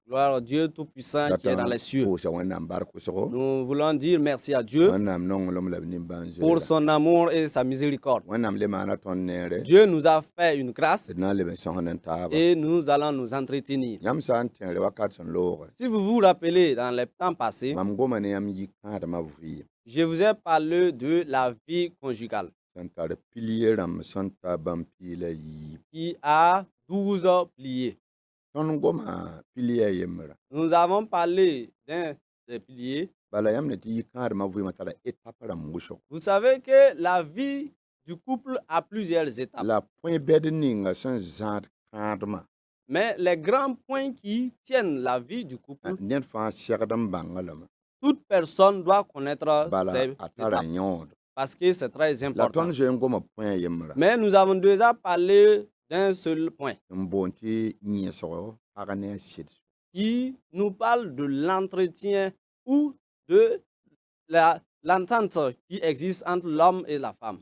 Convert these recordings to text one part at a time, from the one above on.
Gloire au Dieu Tout-Puissant qui est dans les cieux. Nous voulons dire merci à Dieu pour son amour et sa miséricorde. Dieu nous a fait une grâce et nous allons nous entretenir. Si vous vous rappelez, dans les temps passés, je vous ai parlé de la vie conjugale qui a 12 piliers. Nous avons parlé d'un des piliers. Vous savez que la vie du couple a plusieurs étapes. Mais les grands points qui tiennent la vie du couple, toute personne doit connaître ces étapes parce que c'est très important. Mais nous avons déjà parlé d'un seul point qui nous parle de l'entretien ou de l'entente qui existe entre l'homme et la femme.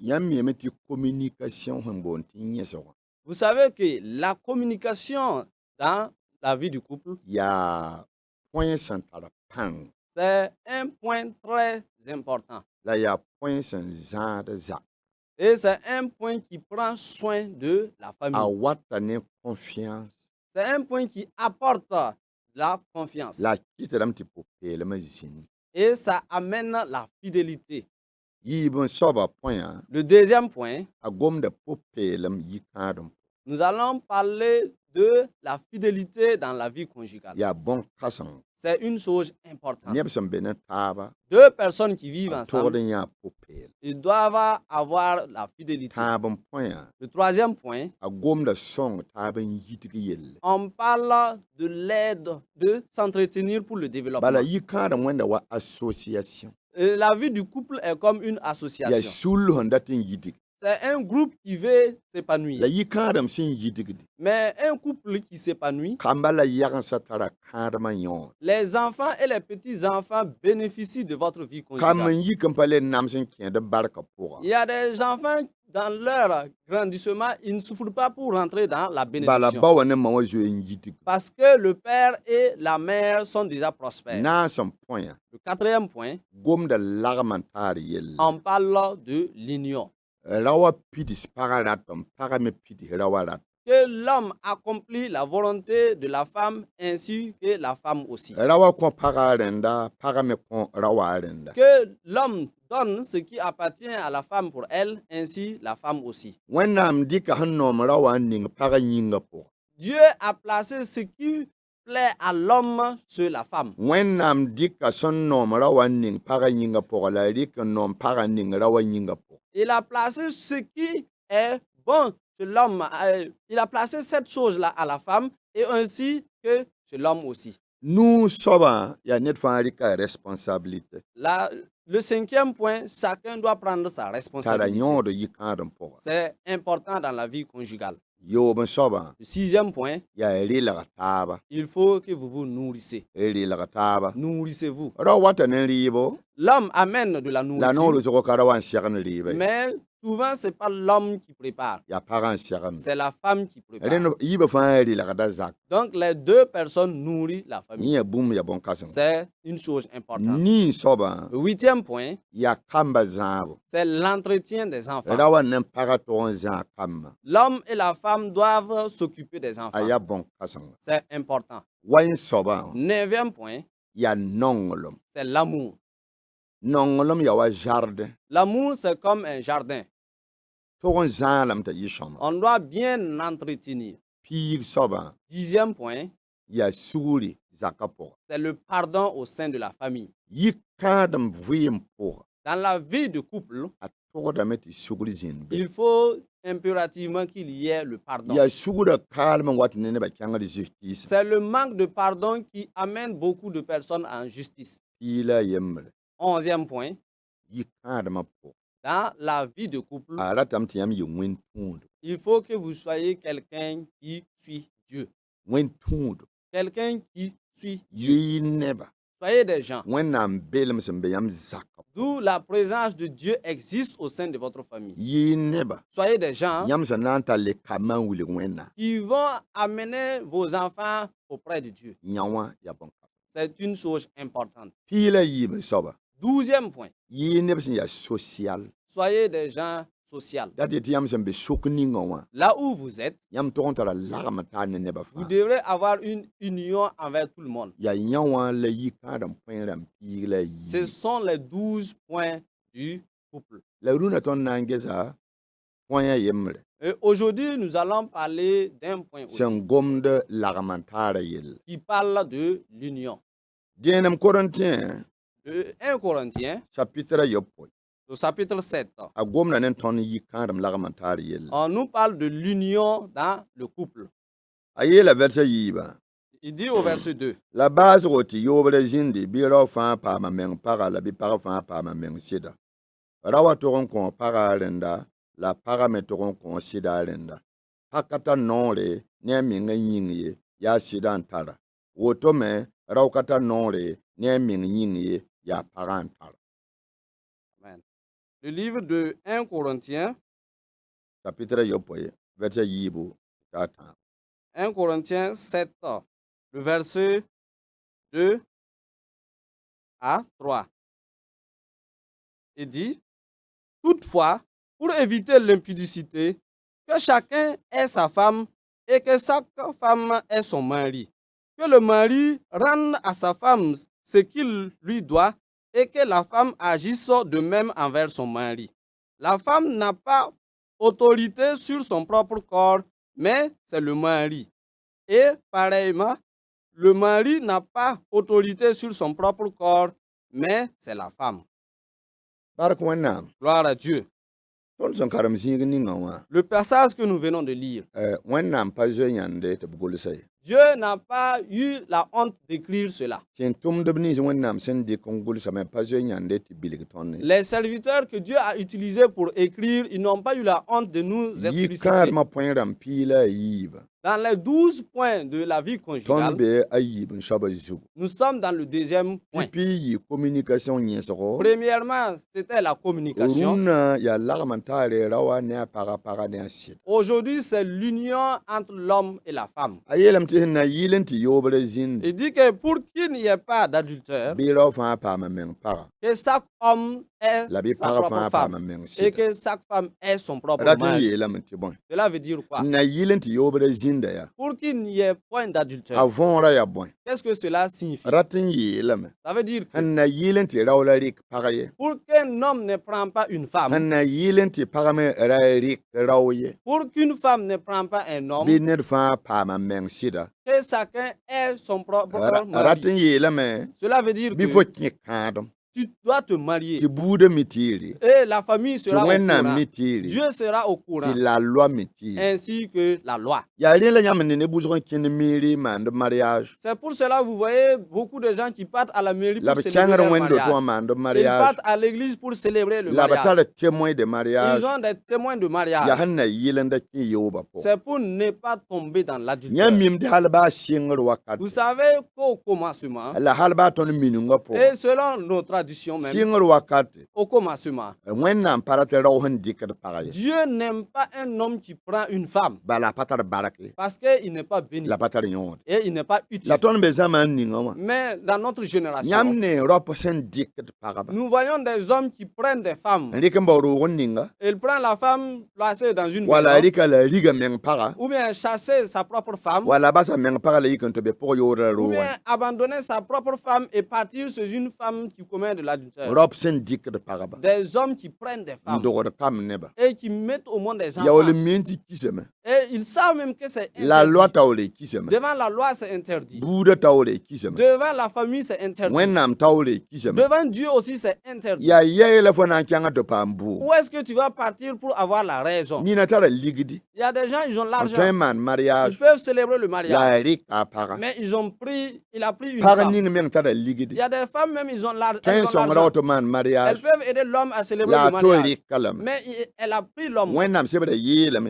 Vous savez que la communication dans la vie du couple, c'est un point très important. Et c'est un point qui prend soin de la famille. C'est un point qui apporte la confiance. Et ça amène la fidélité. Le deuxième point, nous allons parler de la fidélité dans la vie conjugale. C'est une chose importante. Deux personnes qui vivent ensemble, ils doivent avoir la fidélité. Le troisième point, on parle de l'aide de s'entretenir pour le développement. La vie du couple est comme une association. C'est un groupe qui veut s'épanouir. Mais un couple qui s'épanouit, les enfants et les petits-enfants bénéficient de votre vie conjugale. Il y a des enfants, dans leur grandissement, ils ne souffrent pas pour rentrer dans la bénédiction. Parce que le père et la mère sont déjà prospères. Le quatrième point, on parle de l'union. Que l'homme accomplit la volonté de la femme ainsi que la femme aussi. Que l'homme donne ce qui appartient à la femme pour elle, ainsi la femme aussi. Dieu a placé ce qui plaît à l'homme sur la femme. Il a placé ce qui est bon chez l'homme. Il a placé cette chose-là à la femme et ainsi que chez l'homme aussi. Nous sommes, il y a une responsabilité. Le cinquième point, chacun doit prendre sa responsabilité. C'est important dans la vie conjugale. Le sixième point, il faut que vous vous nourrissez. Nourrissez-vous. L'homme amène de la nourriture. Mais souvent, ce n'est pas l'homme qui prépare. C'est la femme qui prépare. Donc, les deux personnes nourrissent la famille. C'est une chose importante. Le huitième point, c'est l'entretien des enfants. L'homme et la femme doivent s'occuper des enfants. C'est important. Neuvième point, c'est l'amour. L'amour, c'est comme un jardin. On doit bien l'entretenir. Dixième point, c'est le pardon au sein de la famille. Dans la vie de couple, il faut impérativement qu'il y ait le pardon. C'est le manque de pardon qui amène beaucoup de personnes en justice. Onzième point, Dans la vie de couple, il faut que vous soyez quelqu'un qui suit Dieu. Quelqu'un qui suit Dieu. Soyez des gens. D'où la présence de Dieu existe au sein de votre famille. Soyez des gens qui vont amener vos enfants auprès de Dieu. C'est une chose importante. 12e point. Soyez des gens sociaux. Là où vous êtes, vous devrez avoir une union envers tout le monde. Ce sont les 12 points du couple. Et aujourd'hui, nous allons parler d'un point aussi qui parle de l'union. 1 Corinthiens, au chapitre 7, on nous parle de l'union dans le couple. Il dit au verset 2. La base roti yobra jindi biro fa pa ma meng para la bi para fa pa ma meng sida. Rawa toron kon para renda la para me toron kon sida renda. Pakata nore ne minga yingi ya sida antara. Woto me rawkata nore ne minga yingi ya para antara. Amen. Le livre de 1 Corinthiens, chapitre yopoye verset yibu tata. 1 Corinthiens 7. Le verset 2 à 3. Il dit, toutefois, pour éviter l'impudicité, que chacun ait sa femme et que chaque femme ait son mari. Que le mari rende à sa femme ce qu'il lui doit et que la femme agisse de même envers son mari. La femme n'a pas autorité sur son propre corps, mais c'est le mari. Et pareillement, le mari n'a pas autorité sur son propre corps, mais c'est la femme. Gloire à Dieu. Le passage que nous venons de lire. Dieu n'a pas eu la honte d'écrire cela. Les serviteurs que Dieu a utilisés pour écrire, ils n'ont pas eu la honte de nous expliciter. Dans les 12 points de la vie conjugale, nous sommes dans le deuxième point. Premièrement, c'était la communication. Aujourd'hui, c'est l'union entre l'homme et la femme. Il dit que pour qu'il n'y ait pas d'adultère, que chaque homme ait sa propre femme et que chaque femme ait son propre mari. Cela veut dire quoi? Pour qu'il n'y ait point d'adultère. Qu'est-ce que cela signifie? Ça veut dire que pour qu'un homme ne prenne pas une femme, pour qu'une femme ne prenne pas un homme, que chacun ait son propre mari. Cela veut dire que tu dois te marier. Et la famille sera au courant. Dieu sera au courant. Ainsi que la loi. C'est pour cela que vous voyez beaucoup de gens qui partent à la mairie pour célébrer le mariage. Ils partent à l'église pour célébrer le mariage. Ils ont des témoins de mariage. C'est pour ne pas tomber dans l'adultère. Vous savez qu'au commencement, et selon notre tradition même, au commencement, Dieu n'aime pas un homme qui prend une femme parce qu'il n'est pas béni et il n'est pas utile. Mais dans notre génération, nous voyons des hommes qui prennent des femmes. Ils prennent la femme placée dans une maison, ou bien chasser sa propre femme, ou bien abandonner sa propre femme et partir sur une femme qui commet de l'adultère. Des hommes qui prennent des femmes et qui mettent au monde des enfants. Et ils savent même que c'est interdit. Devant la loi, c'est interdit. Devant la famille, c'est interdit. Devant Dieu aussi, c'est interdit. Où est-ce que tu vas partir pour avoir la raison? Il y a des gens, ils ont l'argent. Ils peuvent célébrer le mariage. Mais il a pris une femme. Il y a des femmes même, ils ont l'argent. ont l'argent. Elles peuvent aider l'homme à célébrer le mariage. Mais elle a pris l'homme.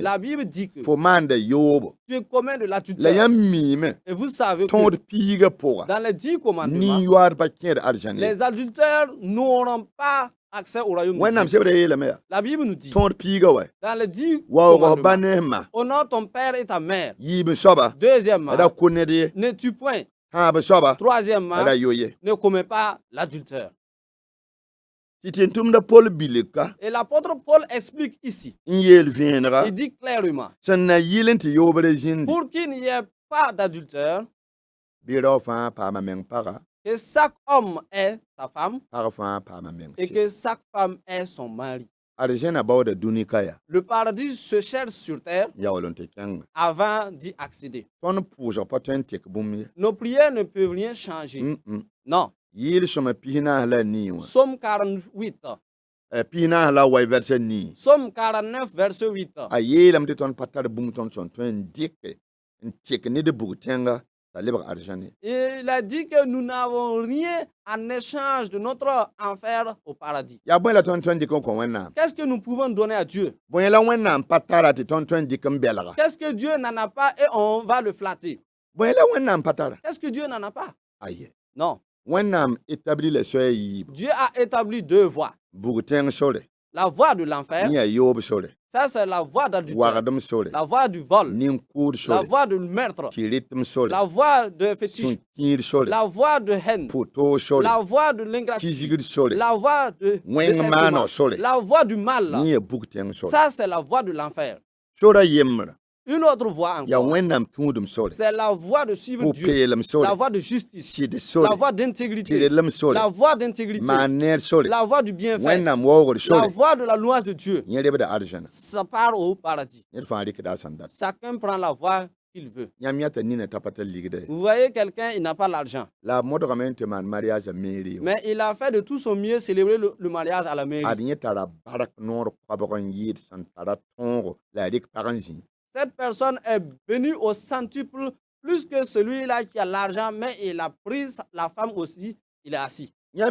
La Bible dit que tu es commun de l'adultère. Et vous savez que dans les 10 commandements, les adultères n'auront pas accès au royaume de Dieu. La Bible nous dit dans les 10 commandements, honore ton père et ta mère. Deuxièmement, ne tue point. Troisièmement, ne commets pas l'adultère. Et l'apôtre Paul explique ici. Il dit clairement, pour qu'il n'y ait pas d'adultère, que chaque homme est sa femme et que chaque femme est son mari. Le paradis se cherche sur terre avant d'y accéder. Nos prières ne peuvent rien changer. Non. Somme 48. Somme 49, verset 8. Il a dit que nous n'avons rien en échange de notre enfer au paradis. Qu'est-ce que nous pouvons donner à Dieu? Qu'est-ce que Dieu n'en a pas et on va le flatter? Qu'est-ce que Dieu n'en a pas? Non. Dieu a établi 2 voies. La voie de l'enfer, ça c'est la voie d'adultère, la voie du vol, la voie du meurtre, la voie de fétiche, la voie de haine, la voie de l'ingratitude, la voie de la voie du mal. Ça c'est la voie de l'enfer. Une autre voie encore, c'est la voie de suivre Dieu, la voie de justice, la voie d'intégrité, la voie d'intégrité, la voie du bienfait, la voie de la louange de Dieu. Ça part au paradis. Chacun prend la voie qu'il veut. Vous voyez quelqu'un, il n'a pas l'argent. Mais il a fait de tout son mieux célébrer le mariage à la mairie. Cette personne est bénie au centuple plus que celui-là qui a l'argent, mais il a pris la femme aussi, il est assis. Vous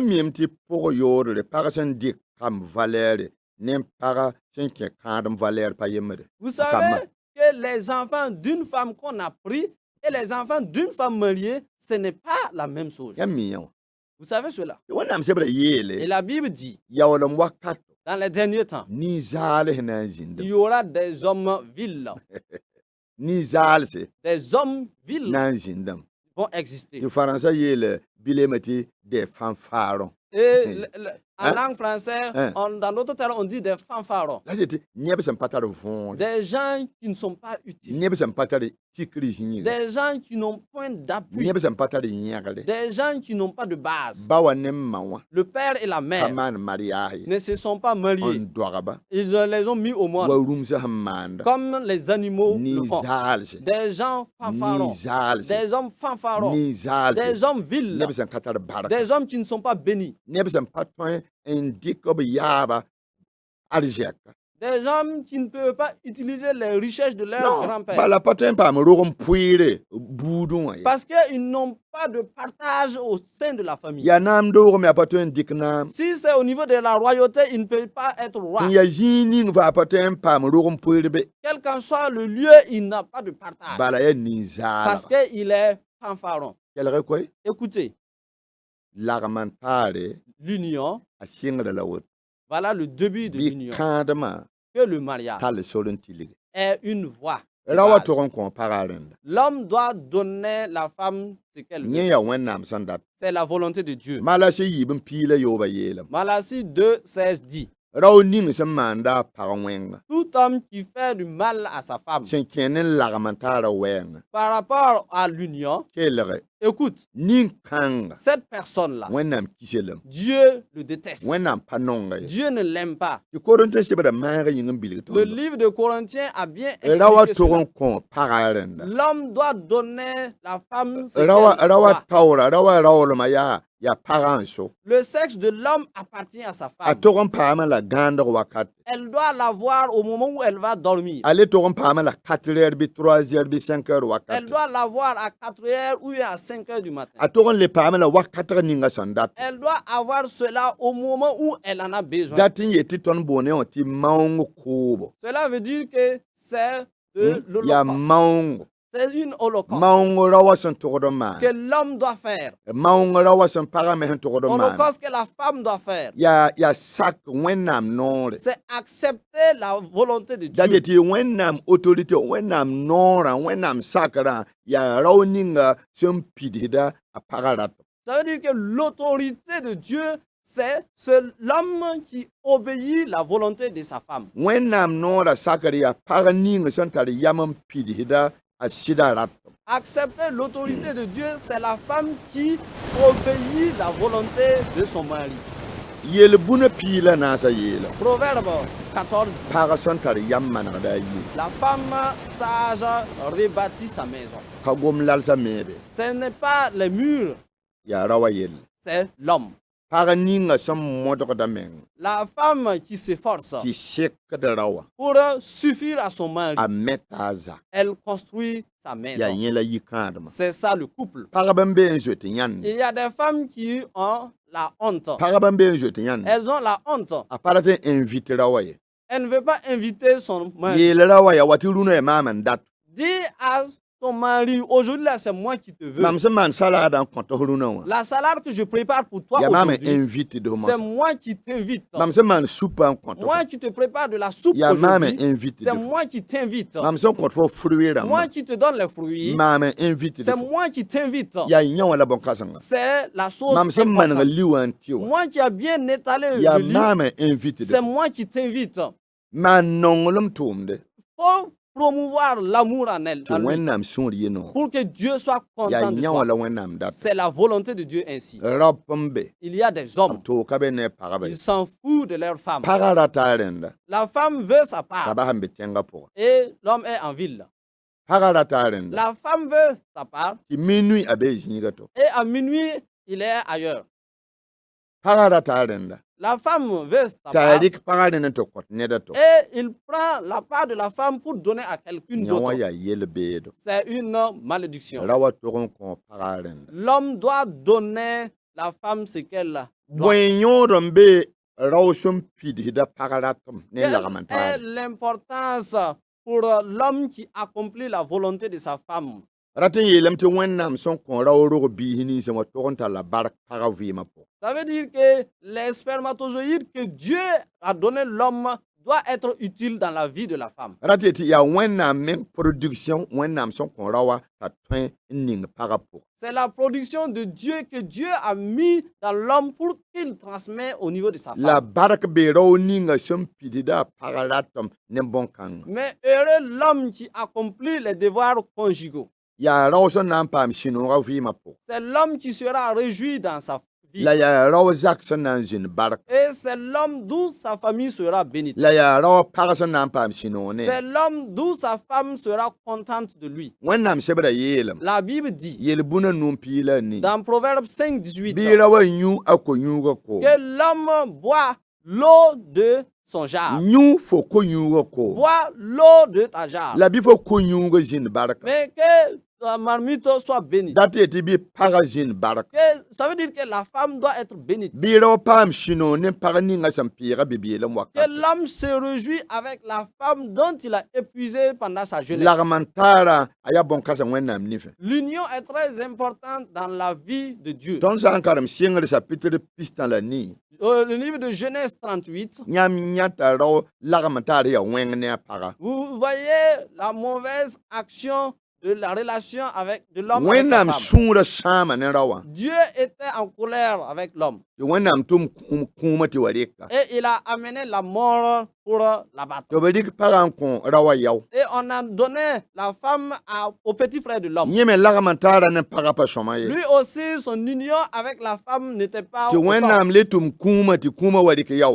savez que les enfants d'une femme qu'on a pris et les enfants d'une femme mariée, ce n'est pas la même chose. Vous savez cela? Et la Bible dit, dans les derniers temps, il y aura des hommes vils. Des hommes vils vont exister. Et en langue française, dans d'autres termes, on dit des fanfarons. Des gens qui ne sont pas utiles. Des gens qui n'ont point d'appui. Des gens qui n'ont pas de base. Le père et la mère ne se sont pas mariés. Ils les ont mis au monde. Comme les animaux le font. Des gens fanfarons. Des hommes fanfarons. Des hommes vils. Des hommes qui ne sont pas bénis. Des hommes qui ne peuvent pas utiliser les richesses de leur grand-père. Parce qu'ils n'ont pas de partage au sein de la famille. Si c'est au niveau de la royauté, ils ne peuvent pas être roi. Quel qu'en soit le lieu, il n'a pas de partage. Parce qu'il est fanfaron. Écoutez. L'union. Voilà le début de l'union. Que le mariage est une voie. L'homme doit donner la femme ce qu'elle veut. C'est la volonté de Dieu. Malachie 2:16 dit, tout homme qui fait du mal à sa femme par rapport à l'union, écoute, cette personne-là, Dieu le déteste. Dieu ne l'aime pas. Le livre de Corinthiens a bien expliqué cela. L'homme doit donner la femme ce qu'elle doit. Le sexe de l'homme appartient à sa femme. Elle doit l'avoir au moment où elle va dormir. Elle doit l'avoir à 4h ou à 5h du matin. Elle doit avoir cela au moment où elle en a besoin. Cela veut dire que c'est de l'holocauste. C'est une holocauste que l'homme doit faire. Holocauste que la femme doit faire. C'est accepter la volonté de Dieu. Ça veut dire que l'autorité de Dieu, c'est l'homme qui obéit la volonté de sa femme. Accepter l'autorité de Dieu, c'est la femme qui obéit la volonté de son mari. Proverbe 14. La femme sage rebâtit sa maison. Ce n'est pas les murs, c'est l'homme. La femme qui s'efforce pour suffire à son mari, elle construit sa maison. C'est ça le couple. Il y a des femmes qui ont la honte. Elles ont la honte. Elle ne veut pas inviter son mari. Dis à ton mari, aujourd'hui là, c'est moi qui te veux. La salade que je prépare pour toi aujourd'hui, c'est moi qui t'invite. Moi qui te prépare de la soupe aujourd'hui, c'est moi qui t'invite. Moi qui te donne les fruits, c'est moi qui t'invite. C'est la chose importante. Moi qui a bien étalé le lit, c'est moi qui t'invite. Faut promouvoir l'amour en elle, pour que Dieu soit content de toi. C'est la volonté de Dieu ainsi. Il y a des hommes, ils s'en foutent de leur femme. La femme veut sa part et l'homme est en ville. La femme veut sa part et à minuit, il est ailleurs. La femme veut sa part et il prend la part de la femme pour donner à quelqu'un d'autre. C'est une malédiction. L'homme doit donner la femme ce qu'elle doit. Quelle est l'importance pour l'homme qui accomplit la volonté de sa femme? Ça veut dire que les spermatozoïdes que Dieu a donné l'homme doit être utile dans la vie de la femme. C'est la production de Dieu que Dieu a mis dans l'homme pour qu'il transmette au niveau de sa femme. Mais heureux l'homme qui accomplit les devoirs conjugaux. C'est l'homme qui sera réjoui dans sa vie. Et c'est l'homme d'où sa famille sera bénie. C'est l'homme d'où sa femme sera contente de lui. La Bible dit dans Proverbe 5, 18 que l'homme boit l'eau de son jar. Bois l'eau de ta jarre. Mais que la marmite soit bénie. Ça veut dire que la femme doit être bénie. Que l'homme se réjouit avec la femme dont il a épuisé pendant sa jeunesse. L'union est très importante dans la vie de Dieu. Le livre de Genèse 38, vous voyez la mauvaise action de la relation de l'homme avec sa femme. Dieu était en colère avec l'homme. Et il a amené la mort pour l'abattre. Et on a donné la femme au petit frère de l'homme. Lui aussi, son union avec la femme n'était pas au top.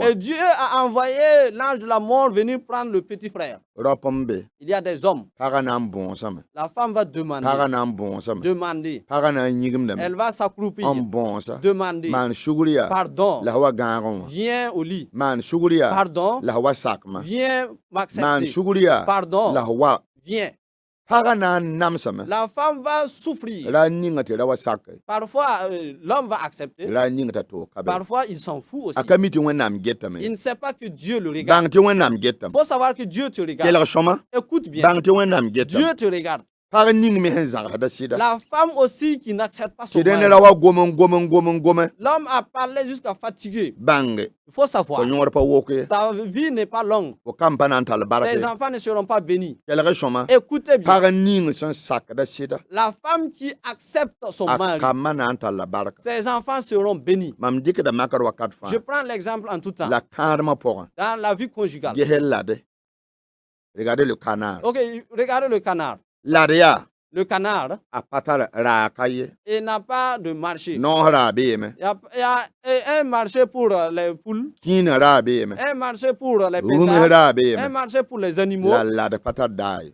Et Dieu a envoyé l'ange de la mort venir prendre le petit frère. Il y a des hommes. La femme va demander. Elle va s'accroupir. Demander. Pardon. Viens au lit. Pardon. Viens m'accepter. Pardon. Viens. La femme va souffrir. Parfois, l'homme va accepter. Parfois, il s'en fout aussi. Il ne sait pas que Dieu le regarde. Il faut savoir que Dieu te regarde. Écoute bien. Dieu te regarde. La femme aussi qui n'accepte pas son mari. L'homme a parlé jusqu'à fatiguer. Il faut savoir. Ta vie n'est pas longue. Tes enfants ne seront pas bénis. Écoutez bien. La femme qui accepte son mari, ses enfants seront bénis. Je prends l'exemple en tout temps. Dans la vie conjugale. Regardez le canard. Ok, regardez le canard. Le canard, il n'a pas de marché. Il y a un marché pour les poules, un marché pour les pétards, un marché pour les animaux,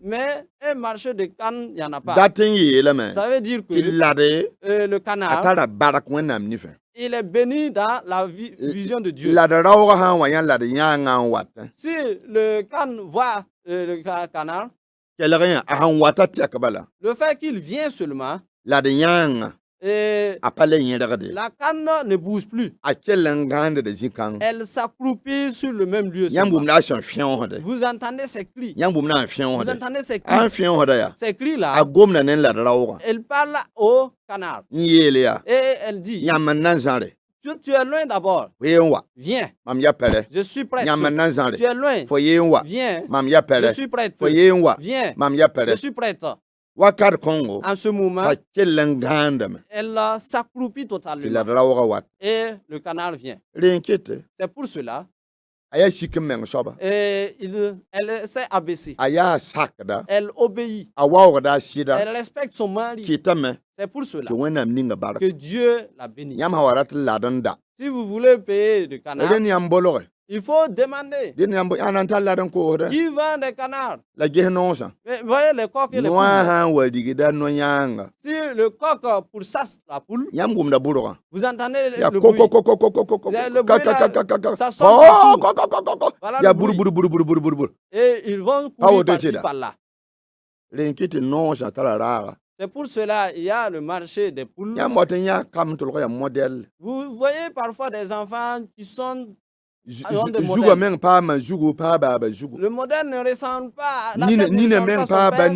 mais un marché de canne, il n'y en a pas. Ça veut dire que le canard, il est béni dans la vision de Dieu. Si le canne voit le canard, le fait qu'il vient seulement, la canne ne bouge plus. Elle s'accroupit sur le même lieu. Vous entendez ces cris. Vous entendez ces cris. Ces cris-là, elle parle au canard. Et elle dit, tu es loin d'abord. Viens. Je suis prête. Tu es loin. Viens. Je suis prête. Viens. Je suis prête. En ce moment, elle s'accroupit totalement. Et le canard vient. C'est pour cela. Et elle s'est abaissée. Elle obéit. Elle respecte son mari. C'est pour cela que Dieu l'a béni. Si vous voulez payer du canard, il faut demander. Qui vend des canards? Mais voyez les coqs et les poules. Si le coq pourchasse la poule, vous entendez le bruit. Le bruit, ça sort partout. Voilà le bruit. Et ils vont courir par-ci par-là. C'est pour cela qu'il y a le marché des poules. Vous voyez parfois des enfants qui sont le modèle ne ressemble pas. La tête ne ressemble pas à son père.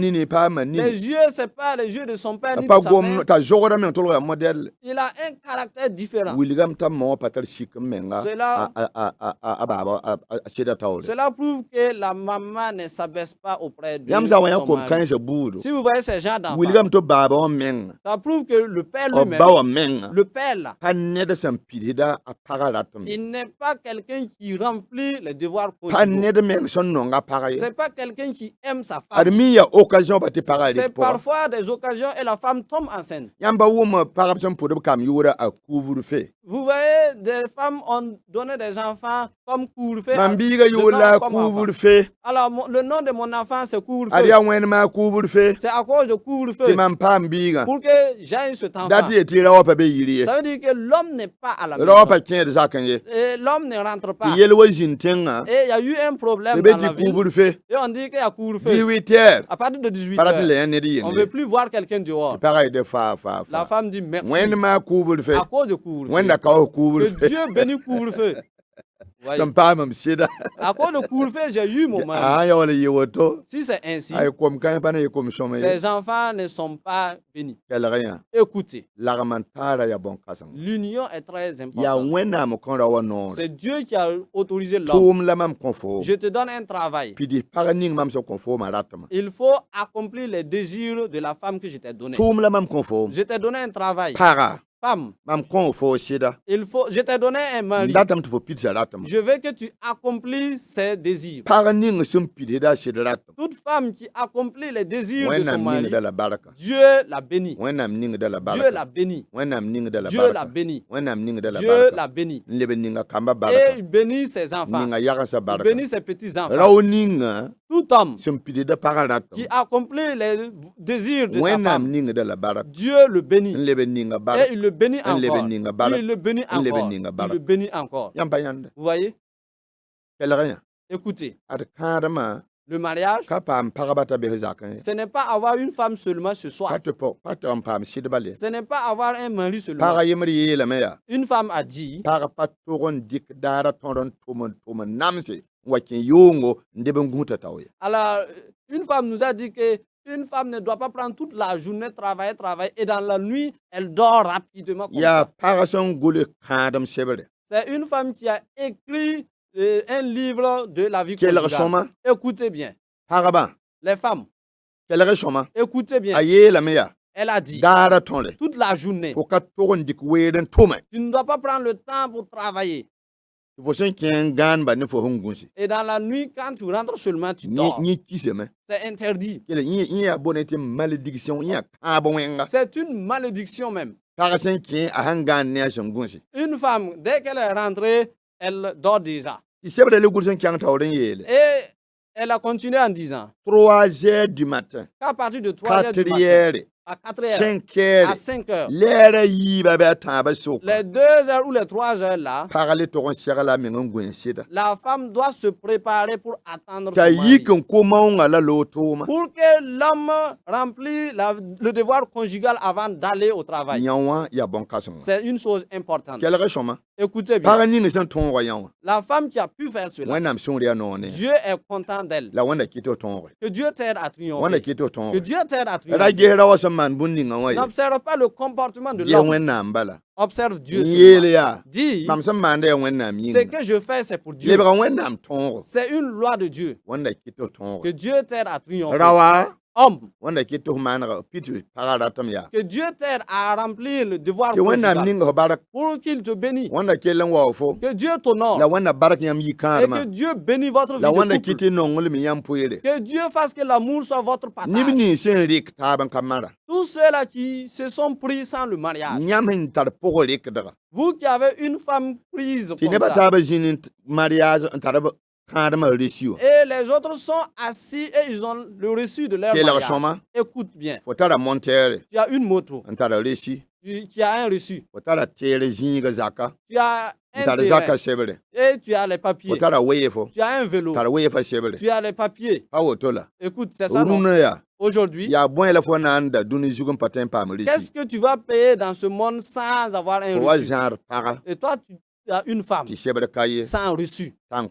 Les yeux, c'est pas les yeux de son père ni de sa mère. Il a un caractère différent. Cela prouve que la maman ne s'abaisse pas auprès de son mari. Si vous voyez ces gens d'enfants, ça prouve que le père lui-même, le père là, il n'est pas quelqu'un qui remplit les devoirs conjugaux. C'est pas quelqu'un qui aime sa femme. C'est parfois des occasions et la femme tombe enceinte. Vous voyez, des femmes ont donné des enfants comme couvre-feu. Alors, le nom de mon enfant, c'est couvre-feu. C'est à cause de couvre-feu. Pour que j'aille cet enfant. Ça veut dire que l'homme n'est pas à la maison. Et l'homme ne rentre pas. Et il y a eu un problème dans la ville. Et on dit qu'il y a couvre-feu. À partir de 18h, on ne veut plus voir quelqu'un dehors. La femme dit merci. À cause de couvre-feu. Que Dieu bénisse couvre-feu. À cause de couvre-feu, j'ai eu mon mari. Si c'est ainsi, ces enfants ne sont pas bénis. Écoutez, l'union est très importante. C'est Dieu qui a autorisé l'homme. Je te donne un travail. Il faut accomplir les désirs de la femme que je t'ai donnée. Je t'ai donné un travail. Femme, je t'ai donné un mari. Je veux que tu accomplisses ses désirs. Toute femme qui accomplit les désirs de son mari, Dieu la bénit. Dieu la bénit. Dieu la bénit. Dieu la bénit. Et il bénit ses enfants. Il bénit ses petits-enfants. Tout homme qui accomplit les désirs de sa femme, Dieu le bénit. Et il le bénit encore. Il le bénit encore. Il le bénit encore. Vous voyez? Écoutez. Le mariage, ce n'est pas avoir une femme seulement ce soir. Ce n'est pas avoir un mari seulement. Une femme a dit, alors, une femme nous a dit que une femme ne doit pas prendre toute la journée, travailler, et dans la nuit, elle dort rapidement comme ça. C'est une femme qui a écrit un livre de la vie conjugale. Écoutez bien. Les femmes. Écoutez bien. Elle a dit, toute la journée, tu ne dois pas prendre le temps pour travailler. Et dans la nuit, quand tu rentres seulement, tu dors. C'est interdit. C'est une malédiction même. Une femme, dès qu'elle est rentrée, elle dort déjà. Et elle a continué en disant 3 heures du matin, qu'à partir de 3 heures du matin, à 4 heures, 5 heures, à 5 heures, les 2 heures ou les 3 heures là, la femme doit se préparer pour attendre son mari. Pour que l'homme remplisse le devoir conjugal avant d'aller au travail. C'est une chose importante. Écoutez bien. La femme qui a pu faire cela, Dieu est content d'elle. Que Dieu t'aide à triompher. Que Dieu t'aide à triompher. N'observe pas le comportement de l'homme. Observe Dieu. Dis, ce que je fais, c'est pour Dieu. C'est une loi de Dieu. Que Dieu t'aide à triompher. Homme, que Dieu t'aide à remplir le devoir conjugal pour qu'il te bénisse. Que Dieu t'honore. Et que Dieu bénisse votre vie de couple. Que Dieu fasse que l'amour soit votre partage. Tous ceux-là qui se sont pris sans le mariage. Vous qui avez une femme prise comme ça. Et les autres sont assis et ils ont le reçu de leur mariage. Écoute bien. Tu as une moto. Tu as un reçu. Tu as un terrain. Et tu as les papiers. Tu as un vélo. Tu as les papiers. Écoute, c'est ça. Aujourd'hui, qu'est-ce que tu vas payer dans ce monde sans avoir un reçu? Et toi, tu as une femme sans reçu. Des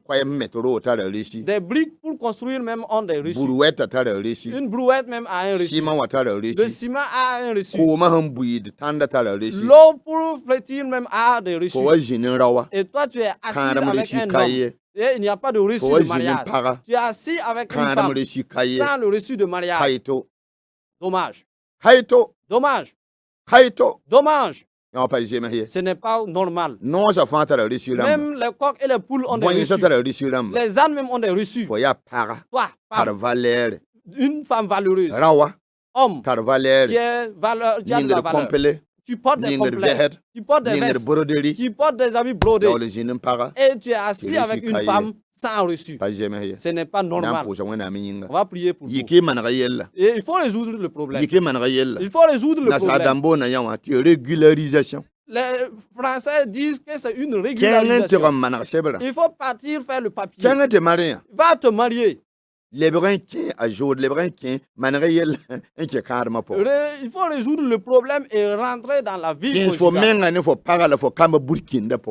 briques pour construire même ont des reçus. Une brouette même a un reçu. Le ciment a un reçu. L'eau pour flétir même a des reçus. Et toi, tu es assis avec un homme. Et il n'y a pas de reçu de mariage. Tu es assis avec une femme sans le reçu de mariage. Dommage. Dommage. Dommage. Ce n'est pas normal. Même les coqs et les poules ont des reçus. Les ânes même ont des reçus. Toi, femme, une femme valeureuse. Homme qui a de la valeur. Tu portes des complets, tu portes des vestes, tu portes des habits brodés. Et tu es assis avec une femme sans reçu. Ce n'est pas normal. On va prier pour vous. Et il faut résoudre le problème. Il faut résoudre le problème. Les Français disent que c'est une régularisation. Il faut partir faire le papier. Va te marier. Il faut résoudre le problème et rentrer dans la vie conjugale.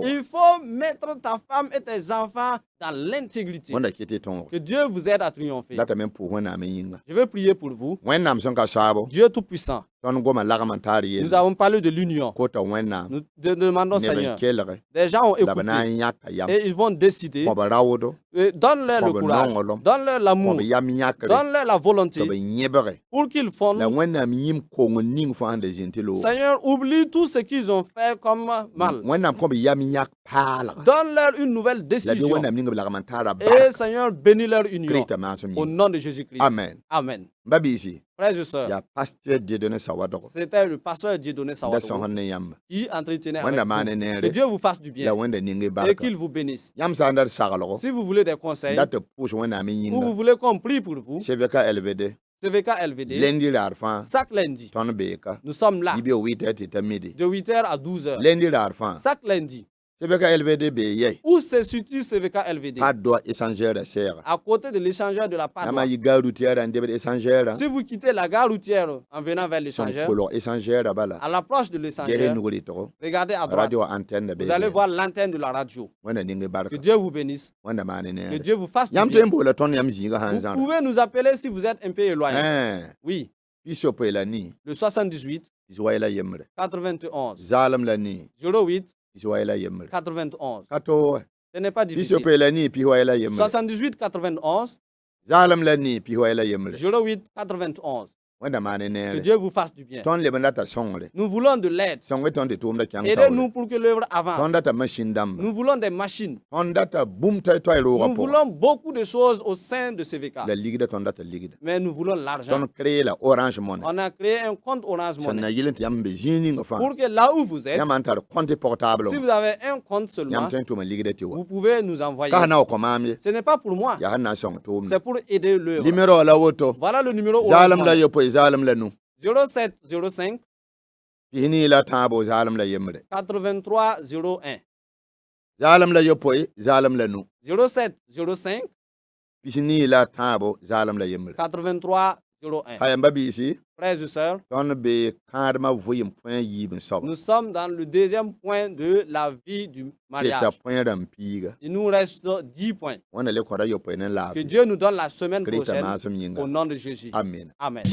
Il faut mettre ta femme et tes enfants dans l'intégrité. Que Dieu vous aide à triompher. Je veux prier pour vous. Dieu Tout-Puissant, Nous avons parlé de l'union. Nous demandons, Seigneur, des gens ont écouté et ils vont décider. Donne-leur le courage, donne-leur l'amour, donne-leur la volonté pour qu'ils fondent. Seigneur, oublie tout ce qu'ils ont fait comme mal. Donne-leur une nouvelle décision. Et Seigneur, bénis leur union. Au nom de Jésus-Christ. Amen. Amen. Frères et sœurs, c'était le pasteur Dieudonné Sawadogo qui entretenait avec vous. Que Dieu vous fasse du bien et qu'il vous bénisse. Si vous voulez des conseils ou vous voulez qu'on prie pour vous, CVK LVD, chaque lundi, nous sommes là de 8h à 12h. Chaque lundi. Où se situe CVK LVD? À côté de l'échangeur de la Padoie. Si vous quittez la gare routière en venant vers l'échangeur, à l'approche de l'échangeur, regardez à droite, vous allez voir l'antenne de la radio. Que Dieu vous bénisse. Que Dieu vous fasse du bien. Vous pouvez nous appeler si vous êtes un peu éloigné. Oui. Le 78 91 08 91. Ce n'est pas difficile. 78 91 08 91. Que Dieu vous fasse du bien. Nous voulons de l'aide. Aidez-nous pour que l'œuvre avance. Nous voulons des machines. Nous voulons beaucoup de choses au sein de CVK. Mais nous voulons l'argent. On a créé un compte Orange Money. Pour que là où vous êtes, si vous avez un compte seulement, vous pouvez nous envoyer. Ce n'est pas pour moi. C'est pour aider l'œuvre. Voilà le numéro Orange Money. 07 05 83 01. 07 05 83 01. Frères et sœurs, nous sommes dans le deuxième point de la vie du mariage. Il nous reste 10 points. Que Dieu nous donne la semaine prochaine au nom de Jésus. Amen. Amen.